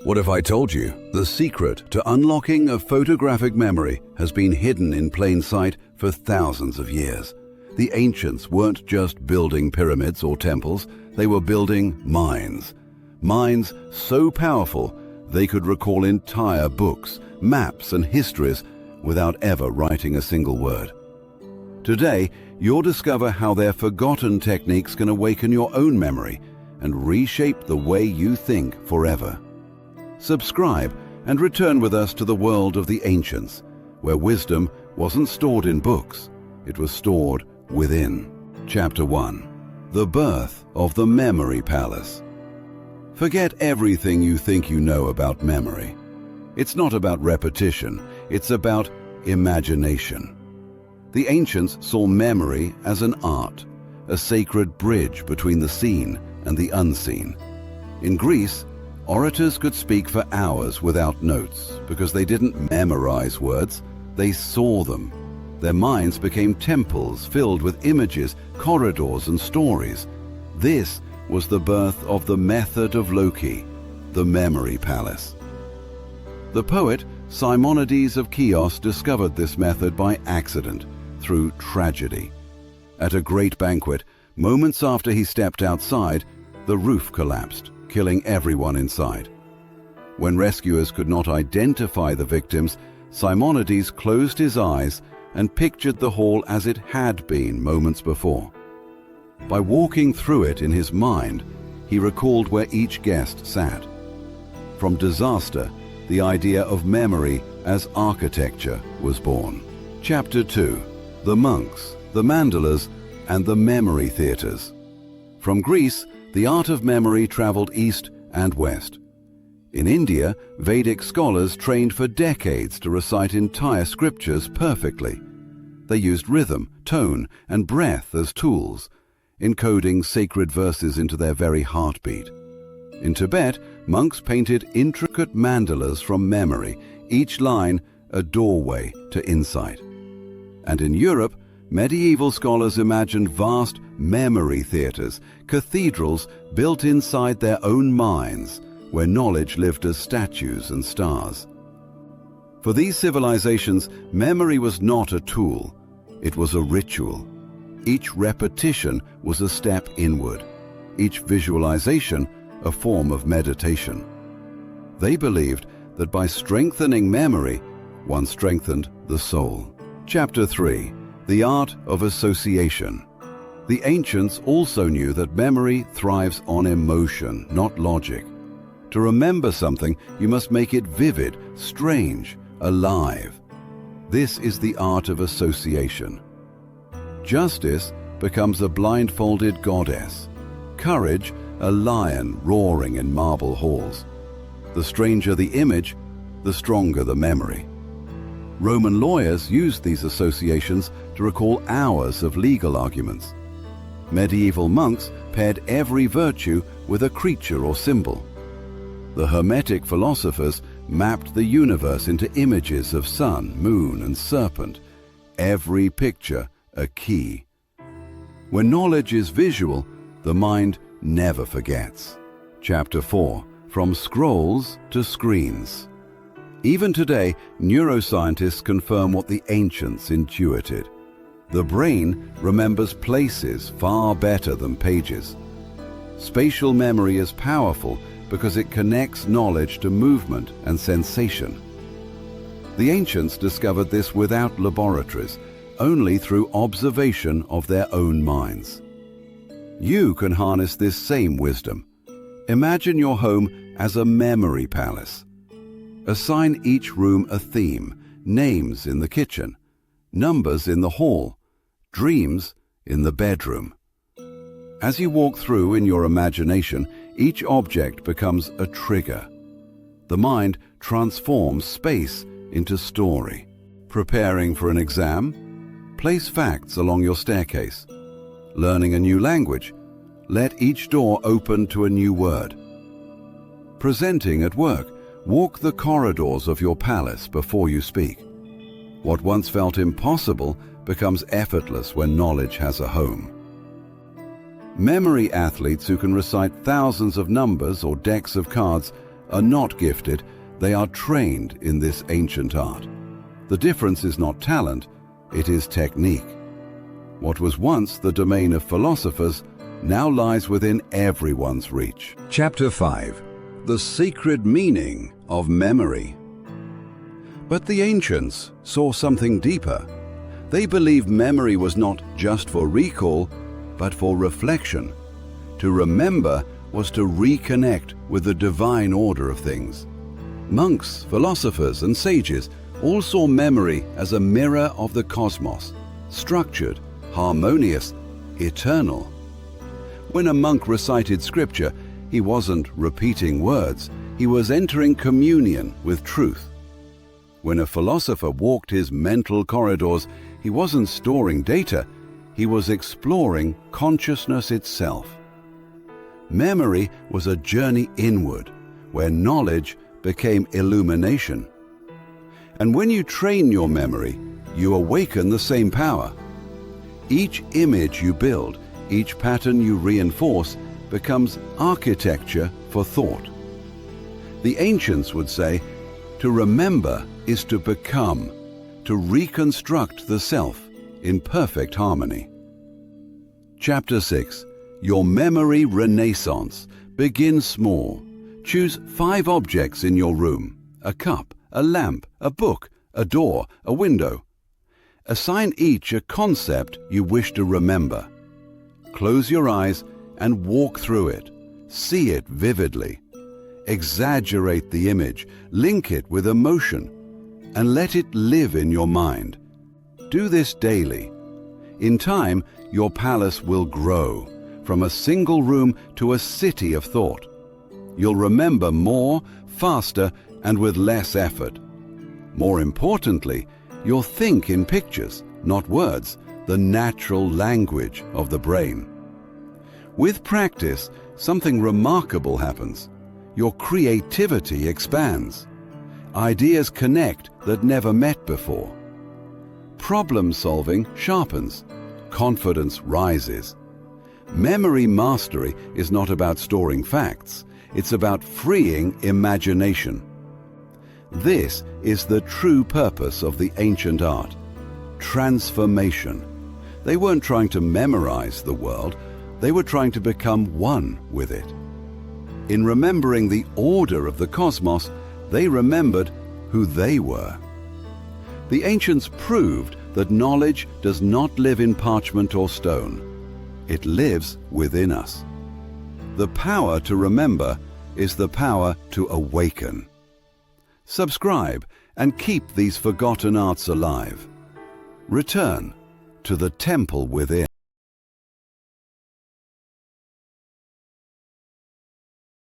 What if I told you the secret to unlocking a photographic memory has been hidden in plain sight for thousands of years? The ancients weren't just building pyramids or temples, they were building minds. Minds so powerful they could recall entire books, maps, and histories without ever writing a single word. Today, you'll discover how their forgotten techniques can awaken your own memory and reshape the way you think forever. Subscribe and return with us to the world of the ancients, where wisdom wasn't stored in books, it was stored within. Chapter 1. The Birth of the Memory Palace. Forget everything you think you know about memory. It's not about repetition, it's about imagination. The ancients saw memory as an art, a sacred bridge between the seen and the unseen. In Greece, orators could speak for hours without notes because they didn't memorize words, they saw them. Their minds became temples filled with images, corridors, and stories. This was the birth of the Method of Loci, the memory palace. The poet Simonides of Chios discovered this method by accident, through tragedy. At a great banquet, moments after he stepped outside, the roof collapsed, killing everyone inside. When rescuers could not identify the victims, Simonides closed his eyes and pictured the hall as it had been moments before. By walking through it in his mind, he recalled where each guest sat. From disaster, the idea of memory as architecture was born. Chapter 2. The monks, the mandalas, and the memory theaters. From Greece, the art of memory traveled east and west. In India, Vedic scholars trained for decades to recite entire scriptures perfectly. They used rhythm, tone, and breath as tools, encoding sacred verses into their very heartbeat. In Tibet, monks painted intricate mandalas from memory, each line a doorway to insight. And in Europe, medieval scholars imagined vast memory theaters, cathedrals built inside their own minds, where knowledge lived as statues and stars. For these civilizations, memory was not a tool, it was a ritual. Each repetition was a step inward, each visualization a form of meditation. They believed that by strengthening memory, one strengthened the soul. Chapter 3. The Art of Association. The ancients also knew that memory thrives on emotion, not logic. To remember something, you must make it vivid, strange, alive. This is the art of association. Justice becomes a blindfolded goddess. Courage, a lion roaring in marble halls. The stranger the image, the stronger the memory. Roman lawyers used these associations to recall hours of legal arguments. Medieval monks paired every virtue with a creature or symbol. The Hermetic philosophers mapped the universe into images of sun, moon, and serpent, every picture a key. When knowledge is visual, the mind never forgets. Chapter 4. From Scrolls to Screens. Even today, neuroscientists confirm what the ancients intuited. The brain remembers places far better than pages. Spatial memory is powerful because it connects knowledge to movement and sensation. The ancients discovered this without laboratories, only through observation of their own minds. You can harness this same wisdom. Imagine your home as a memory palace. Assign each room a theme, names in the kitchen, numbers in the hall, dreams in the bedroom. As you walk through in your imagination, each object becomes a trigger. The mind transforms space into story. Preparing for an exam? Place facts along your staircase. Learning a new language? Let each door open to a new word. Presenting at work? Walk the corridors of your palace before you speak. What once felt impossible becomes effortless when knowledge has a home. Memory athletes who can recite thousands of numbers or decks of cards are not gifted, they are trained in this ancient art. The difference is not talent, it is technique. What was once the domain of philosophers now lies within everyone's reach. Chapter 5. The Secret Meaning of Memory. But the ancients saw something deeper. They believed memory was not just for recall, but for reflection. To remember was to reconnect with the divine order of things. Monks, philosophers, and sages all saw memory as a mirror of the cosmos, structured, harmonious, eternal. When a monk recited scripture, he wasn't repeating words, he was entering communion with truth. When a philosopher walked his mental corridors, he wasn't storing data, he was exploring consciousness itself. Memory was a journey inward, where knowledge became illumination. And when you train your memory, you awaken the same power. Each image you build, each pattern you reinforce, becomes architecture for thought. The ancients would say, to remember is to become, to reconstruct the self in perfect harmony. Chapter 6. Your Memory Renaissance. Begin small. Choose 5 objects in your room: a cup, a lamp, a book, a door, a window. Assign each a concept you wish to remember. Close your eyes and walk through it. See it vividly. Exaggerate the image, link it with emotion, and let it live in your mind. Do this daily. In time, your palace will grow, from a single room to a city of thought. You'll remember more, faster, and with less effort. More importantly, you'll think in pictures, not words, the natural language of the brain. With practice, something remarkable happens. Your creativity expands. Ideas connect that never met before. Problem solving sharpens. Confidence rises. Memory mastery is not about storing facts, it's about freeing imagination. This is the true purpose of the ancient art: transformation. They weren't trying to memorize the world, they were trying to become one with it. In remembering the order of the cosmos, they remembered who they were. The ancients proved that knowledge does not live in parchment or stone. It lives within us. The power to remember is the power to awaken. Subscribe and keep these forgotten arts alive. Return to the temple within.